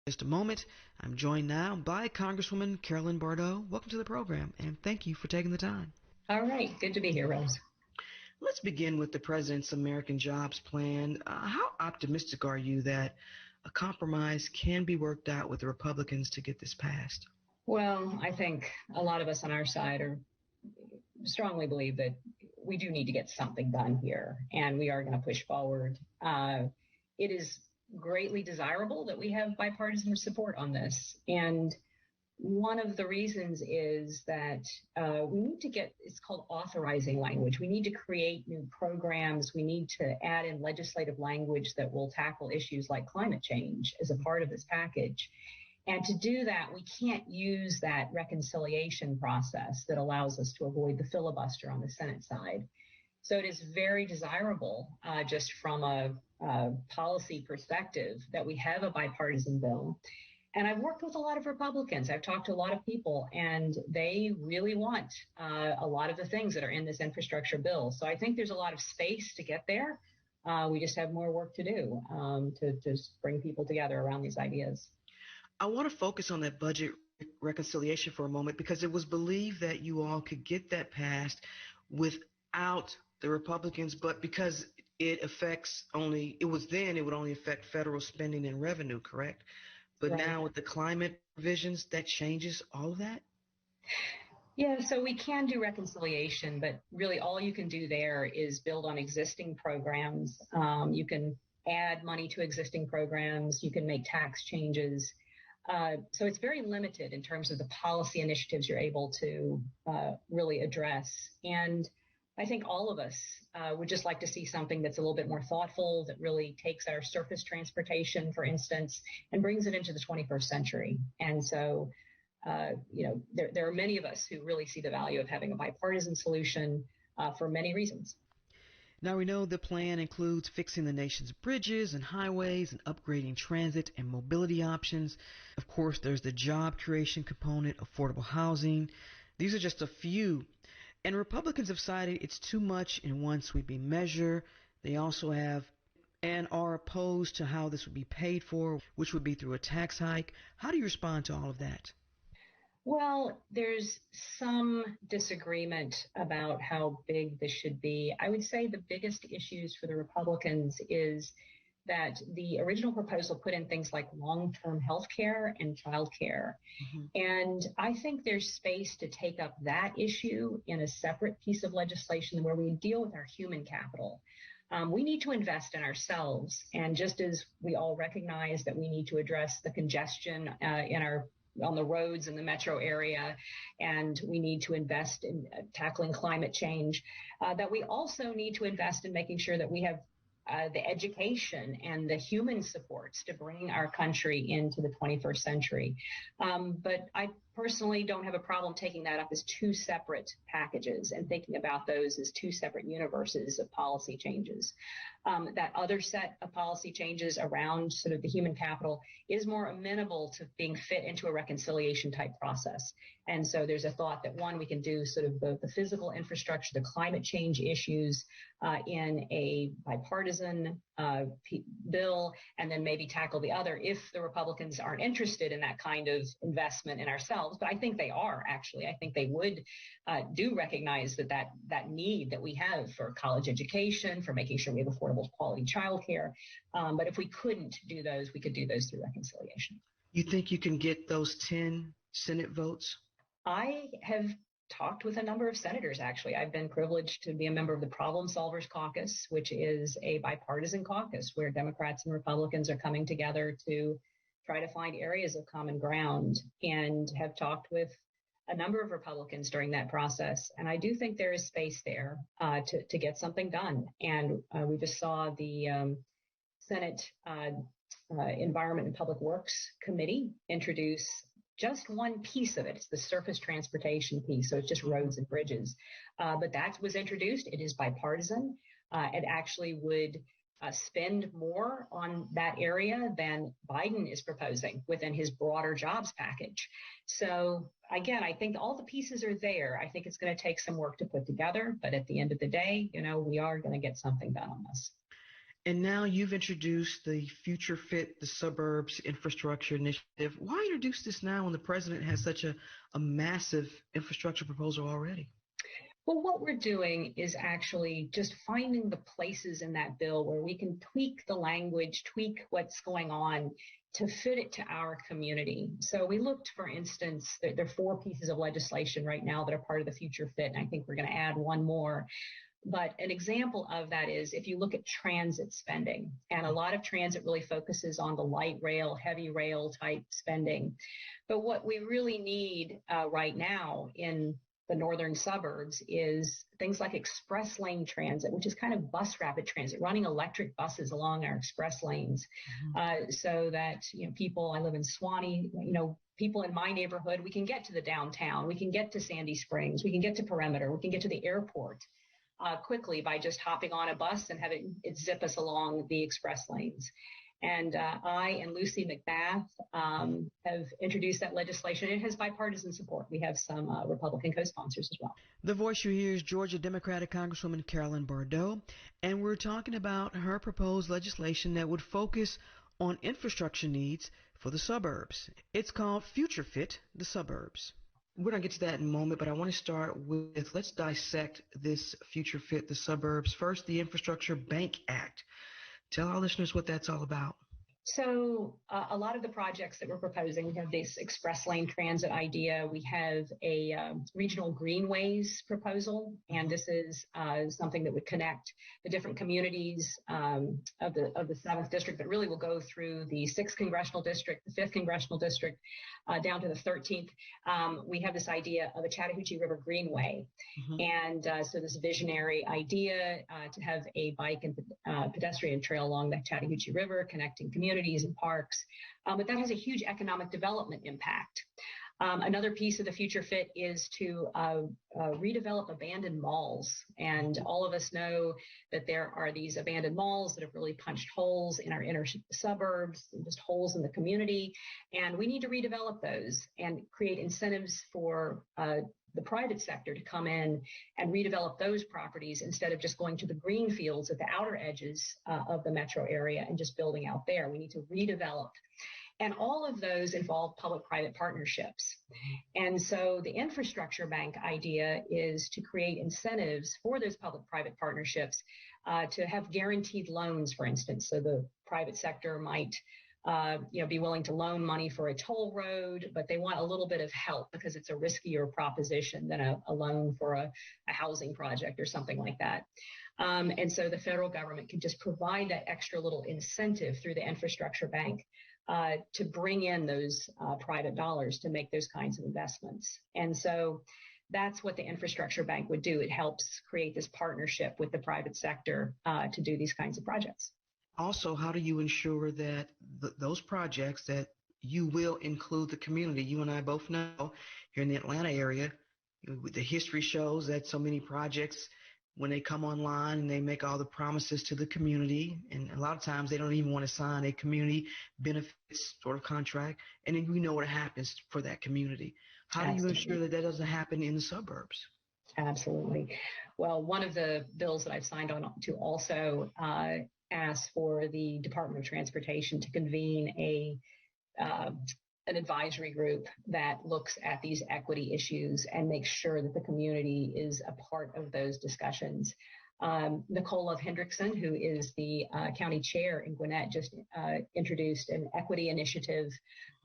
Just a moment. I'm joined now by Congresswoman Carolyn Bourdeaux. Welcome to the program, and thank you for taking the time. All right. Good to be here, Rose. Let's begin with the President's American Jobs Plan. How optimistic are you that a compromise can be worked out with the Republicans to get this passed? Well, I think a lot of us on our side strongly believe that we do need to get something done here, and we are going to push forward. It is greatly desirable that we have bipartisan support on this. And one of the reasons is that we need to get, it's called authorizing language. We need to create new programs. We need to add in legislative language that will tackle issues like climate change as a part of this package. And to do that, we can't use that reconciliation process that allows us to avoid the filibuster on the Senate side. So it is very desirable, just from a policy perspective, that we have a bipartisan bill. And I've worked with a lot of Republicans. I've talked to a lot of people, and they really want a lot of the things that are in this infrastructure bill. So I think there's a lot of space to get there. We just have more work to do to bring people together around these ideas. I want to focus on that budget reconciliation for a moment, because it was believed that you all could get that passed without the Republicans, but because it would only affect federal spending and revenue, correct? But Right. Now with the climate provisions, that changes all of that? Yeah, so we can do reconciliation, but really all you can do there is build on existing programs. You can add money to existing programs. You can make tax changes. So it's very limited in terms of the policy initiatives you're able to really address. And I think all of us would just like to see something that's a little bit more thoughtful, that really takes our surface transportation, for instance, and brings it into the 21st century. And so, there are many of us who really see the value of having a bipartisan solution for many reasons. Now, we know the plan includes fixing the nation's bridges and highways and upgrading transit and mobility options. Of course, there's the job creation component, affordable housing. These are just a few. And Republicans have cited it's too much in one sweeping measure. They also have and are opposed to how this would be paid for, which would be through a tax hike. How do you respond to all of that? Well, there's some disagreement about how big this should be. I would say the biggest issues for the Republicans is that the original proposal put in things like long-term health care and child care. Mm-hmm. And I think there's space to take up that issue in a separate piece of legislation where we deal with our human capital. We need to invest in ourselves. And just as we all recognize that we need to address the congestion on the roads in the metro area, and we need to invest in tackling climate change, that we also need to invest in making sure that we have the education and the human supports to bring our country into the 21st century. But I personally don't have a problem taking that up as two separate packages and thinking about those as two separate universes of policy changes. That other set of policy changes around sort of the human capital is more amenable to being fit into a reconciliation type process. And so there's a thought that, one, we can do sort of the physical infrastructure, the climate change issues in a bipartisan bill, and then maybe tackle the other if the Republicans aren't interested in that kind of investment in ourselves. But I think they are, actually. I think they would do recognize that need that we have for college education, for making sure we have affordable quality childcare. But if we couldn't do those, we could do those through reconciliation. You think you can get those 10 Senate votes? I have talked with a number of senators, actually. I've been privileged to be a member of the Problem Solvers Caucus, which is a bipartisan caucus where Democrats and Republicans are coming together to try to find areas of common ground, and have talked with a number of Republicans during that process. And I do think there is space there to get something done. And we just saw the Senate Environment and Public Works Committee introduce just one piece of it. It's the surface transportation piece. So it's just roads and bridges. But that was introduced. It is bipartisan. It actually would spend more on that area than Biden is proposing within his broader jobs package. So again, I think all the pieces are there. I think it's going to take some work to put together. But at the end of the day, we are going to get something done on this. And now you've introduced the Future Fit the Suburbs Infrastructure Initiative. Why introduce this now when the president has such a massive infrastructure proposal already? Well, what we're doing is actually just finding the places in that bill where we can tweak the language, tweak what's going on to fit it to our community. So we looked, for instance, there are 4 pieces of legislation right now that are part of the Future Fit, and I think we're going to add one more. But an example of that is if you look at transit spending, and a lot of transit really focuses on the light rail, heavy rail type spending. But what we really need right now in the northern suburbs is things like express lane transit, which is kind of bus rapid transit, running electric buses along our express lanes, so that, people, I live in Swanee, people in my neighborhood, we can get to the downtown, we can get to Sandy Springs, we can get to Perimeter, we can get to the airport quickly by just hopping on a bus and having it zip us along the express lanes. And I and Lucy McBath have introduced that legislation. It has bipartisan support. We have some Republican co-sponsors as well. The voice you hear is Georgia Democratic Congresswoman Carolyn Bourdeaux, and we're talking about her proposed legislation that would focus on infrastructure needs for the suburbs. It's called Future Fit the Suburbs. We're going to get to that in a moment, but I want to start with, let's dissect this Future Fit the Suburbs. First, the Infrastructure Bank Act. Tell our listeners what that's all about. So a lot of the projects that we're proposing, we have this express lane transit idea. We have a regional greenways proposal, and this is something that would connect the different communities of the 7th district, but really will go through the 6th congressional district, the 5th congressional district, down to the 13th. We have this idea of a Chattahoochee River Greenway, and so this visionary idea to have a bike and pedestrian trail along the Chattahoochee River, connecting communities and parks, but that has a huge economic development impact. Another piece of the Future Fit is to redevelop abandoned malls. And all of us know that there are these abandoned malls that have really punched holes in our inner suburbs, and just holes in the community. And we need to redevelop those and create incentives for the private sector to come in and redevelop those properties instead of just going to the green fields at the outer edges of the metro area and just building out there. We need to redevelop. And all of those involve public-private partnerships. And so the infrastructure bank idea is to create incentives for those public-private partnerships to have guaranteed loans, for instance. So the private sector might be willing to loan money for a toll road, but they want a little bit of help because it's a riskier proposition than a loan for a housing project or something like that. And so the federal government can just provide that extra little incentive through the infrastructure bank to bring in those private dollars to make those kinds of investments. And so that's what the infrastructure bank would do. It helps create this partnership with the private sector to do these kinds of projects. Also, how do you ensure that those projects that you will include the community? You and I both know here in the Atlanta area, the history shows that so many projects, when they come online and they make all the promises to the community, and a lot of times they don't even want to sign a community benefits sort of contract, and then we know what happens for that community. How do you ensure that that doesn't happen in the suburbs? Absolutely. Well, one of the bills that I've signed on to also ask for the Department of Transportation to convene an advisory group that looks at these equity issues and makes sure that the community is a part of those discussions. Nicole Love Hendrickson, who is the county chair in Gwinnett, just introduced an equity initiative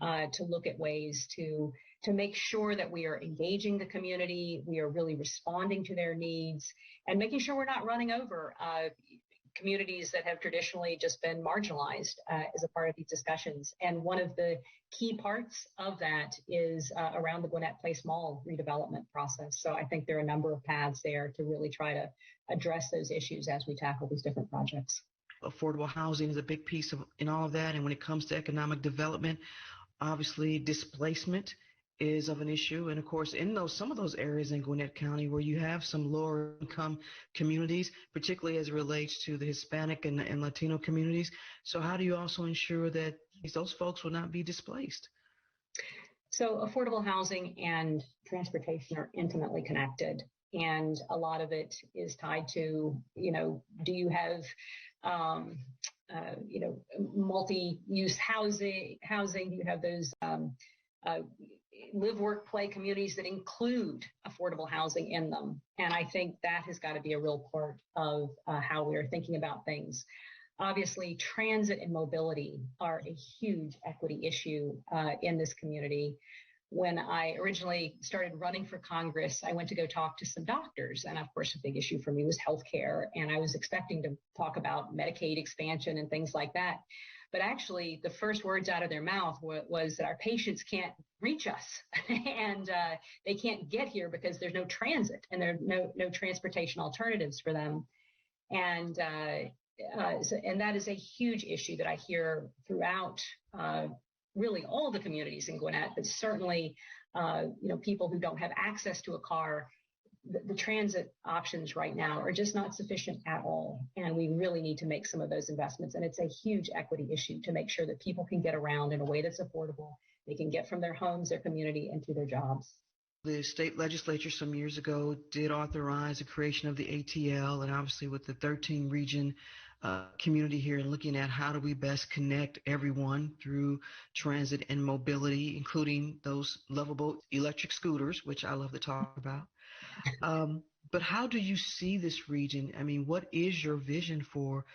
to look at ways to make sure that we are engaging the community, we are really responding to their needs, and making sure we're not running over communities that have traditionally just been marginalized as a part of these discussions. And one of the key parts of that is around the Gwinnett Place Mall redevelopment process. So I think there are a number of paths there to really try to address those issues as we tackle these different projects. Affordable housing is a big piece in all of that. And when it comes to economic development, obviously displacement is of an issue. And of course, in some of those areas in Gwinnett County where you have some lower income communities, particularly as it relates to the Hispanic and Latino communities. So how do you also ensure that those folks will not be displaced? So affordable housing and transportation are intimately connected. And a lot of it is tied to, do you have multi-use housing. You have those live, work, play communities that include affordable housing in them. And I think that has got to be a real part of how we are thinking about things. Obviously, transit and mobility are a huge equity issue in this community. When I originally started running for Congress, I went to go talk to some doctors. And of course, a big issue for me was healthcare. And I was expecting to talk about Medicaid expansion and things like that. But actually, the first words out of their mouth was that our patients can't reach us and they can't get here because there's no transit and there are no transportation alternatives for them. And that is a huge issue that I hear throughout really all the communities in Gwinnett, but certainly, people who don't have access to a car, the transit options right now are just not sufficient at all. And we really need to make some of those investments. And it's a huge equity issue to make sure that people can get around in a way that's affordable. They can get from their homes, their community, and to their jobs. The state legislature some years ago did authorize the creation of the ATL, and obviously with the 13 region community here and looking at how do we best connect everyone through transit and mobility, including those lovable electric scooters, which I love to talk about. But how do you see this region? I mean, what is your vision for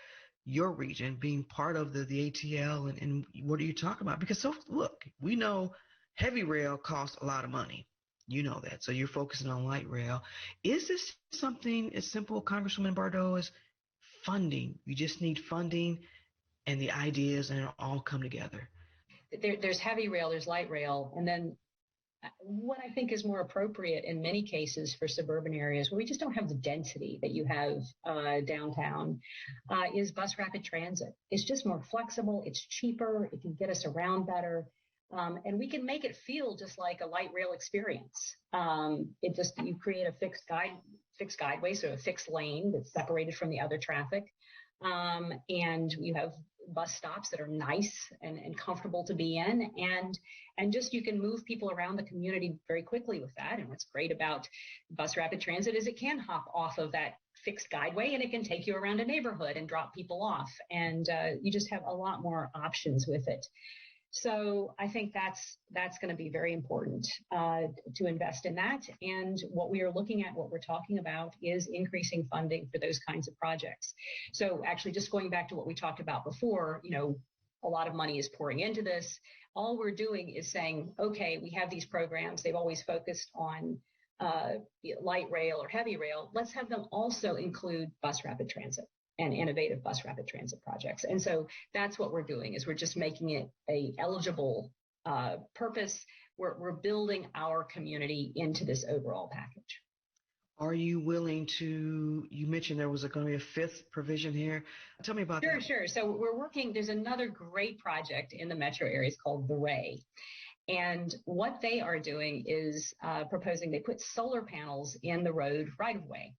your region being part of the ATL, and what are you talking about? Because look, we know heavy rail costs a lot of money. You know that. So you're focusing on light rail. Is this something as simple, Congresswoman Bourdeaux, as funding? You just need funding and the ideas, and it'll all come together. There's heavy rail, there's light rail, and then what I think is more appropriate in many cases for suburban areas where we just don't have the density that you have downtown is bus rapid transit. It's just more flexible, it's cheaper, it can get us around better, and we can make it feel just like a light rail experience. You create a fixed guideway, so a fixed lane that's separated from the other traffic, and you have bus stops that are nice and comfortable to be in, and just you can move people around the community very quickly with that. And what's great about bus rapid transit is it can hop off of that fixed guideway and it can take you around a neighborhood and drop people off, and you just have a lot more options with it. So I think that's going to be very important to invest in that. And what we are looking at, what we're talking about, is increasing funding for those kinds of projects. So actually, just going back to what we talked about before, a lot of money is pouring into this. All we're doing is saying, okay, we have these programs. They've always focused on light rail or heavy rail. Let's have them also include bus rapid transit and innovative bus rapid transit projects. And so that's what we're doing, is we're just making it a eligible purpose. We're building our community into this overall package. Are you willing to, you mentioned there was going to be a fifth provision here. Tell me about that. Sure. So we're working, there's another great project in the metro areas called the WABE. And what they are doing is proposing, they put solar panels in the road right of way.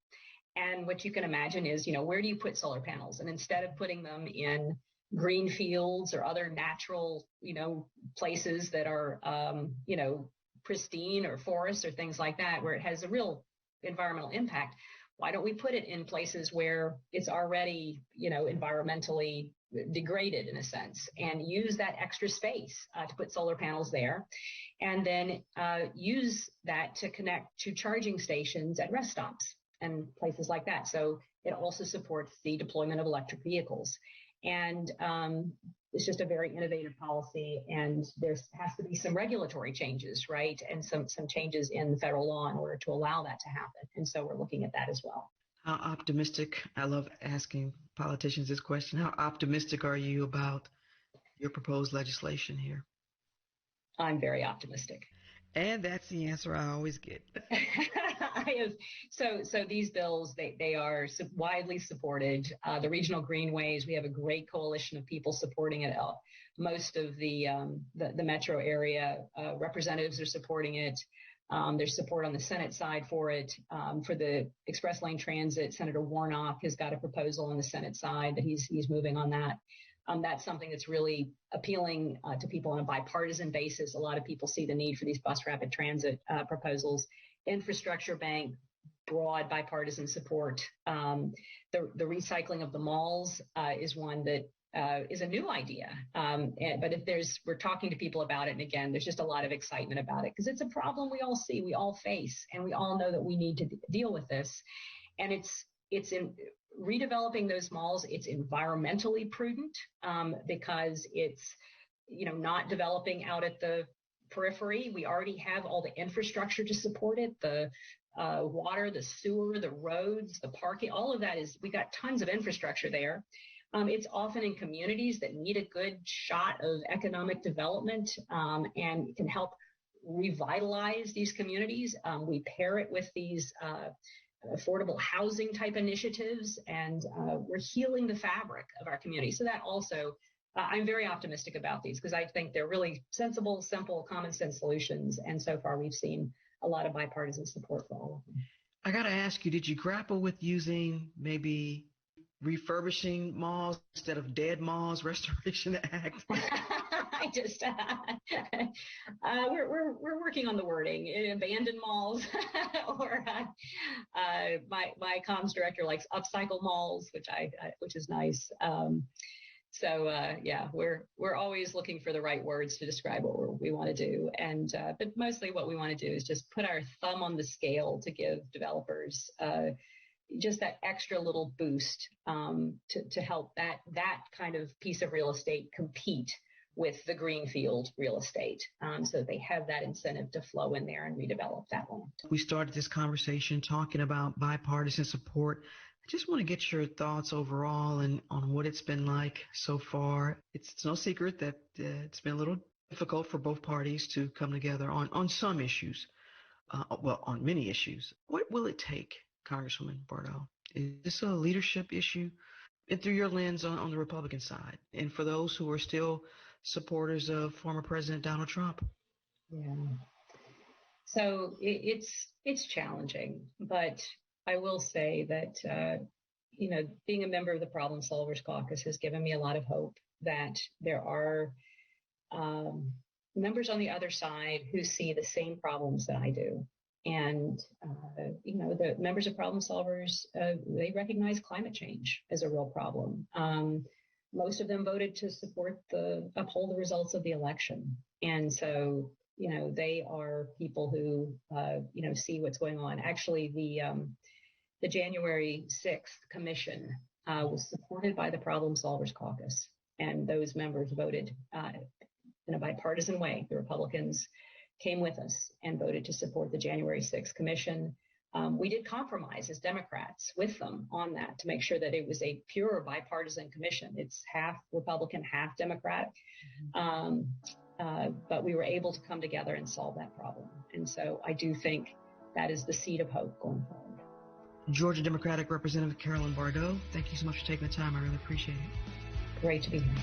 And what you can imagine is, where do you put solar panels? And instead of putting them in green fields or other natural, places that are, pristine, or forests or things like that, where it has a real environmental impact, why don't we put it in places where it's already, environmentally degraded in a sense, and use that extra space to put solar panels there, and then use that to connect to charging stations at rest stops and places like that. So it also supports the deployment of electric vehicles. And it's just a very innovative policy, and there has to be some regulatory changes, right? And some changes in the federal law in order to allow that to happen. And so we're looking at that as well. How optimistic, I love asking politicians this question, how optimistic are you about your proposed legislation here? I'm very optimistic. And that's the answer I always get. So these bills, they are widely supported. The regional greenways, we have a great coalition of people supporting it. Most of the metro area representatives are supporting it. There's support on the Senate side for it. For the express lane transit, Senator Warnock has got a proposal on the Senate side that he's moving on that. That's something that's really appealing to people on a bipartisan basis. A lot of people see the need for these bus rapid transit proposals. Infrastructure bank, broad bipartisan support. The recycling of the malls is one that is a new idea. But we're talking to people about it, and again, there's just a lot of excitement about it because it's a problem we all see, we all face, and we all know that we need to deal with this. And it's in redeveloping those malls. It's environmentally prudent because it's not developing out at the periphery. We already have all the infrastructure to support it, the water, the sewer, the roads, the parking, all of that we got tons of infrastructure there. It's often in communities that need a good shot of economic development and can help revitalize these communities. We pair it with these affordable housing type initiatives, and we're healing the fabric of our community. So that also, I'm very optimistic about these because I think they're really sensible, simple, common sense solutions. And so far we've seen a lot of bipartisan support for all of them. I got to ask you, did you grapple with using maybe refurbishing malls instead of dead malls, Restoration Act? I just we're working on the wording. Abandoned malls, or my comms director likes upcycle malls, which is nice. Yeah, we're always looking for the right words to describe what we want to do, and but mostly what we want to do is just put our thumb on the scale to give developers just that extra little boost to help that kind of piece of real estate compete with the greenfield real estate, so that they have that incentive to flow in there and redevelop that land. We started this conversation talking about bipartisan support. I just want to get your thoughts overall and on what it's been like so far. It's no secret that it's been a little difficult for both parties to come together on some issues, on many issues. What will it take, Congresswoman Bourdeaux? Is this a leadership issue? And through your lens on the Republican side, and for those who are still supporters of former President Donald Trump? Yeah. So it's challenging, but I will say that, being a member of the Problem Solvers Caucus has given me a lot of hope that there are members on the other side who see the same problems that I do. And, the members of Problem Solvers, they recognize climate change as a real problem. Most of them voted to uphold the results of the election. And so, they are people who, see what's going on. Actually, the January 6th commission was supported by the Problem Solvers Caucus. And those members voted in a bipartisan way. The Republicans came with us and voted to support the January 6th commission. We did compromise as Democrats with them on that to make sure that it was a pure bipartisan commission. It's half Republican, half Democratic. But we were able to come together and solve that problem. And so I do think that is the seed of hope going forward. Georgia Democratic Representative Carolyn Bourdeaux, thank you so much for taking the time. I really appreciate it. Great to be here.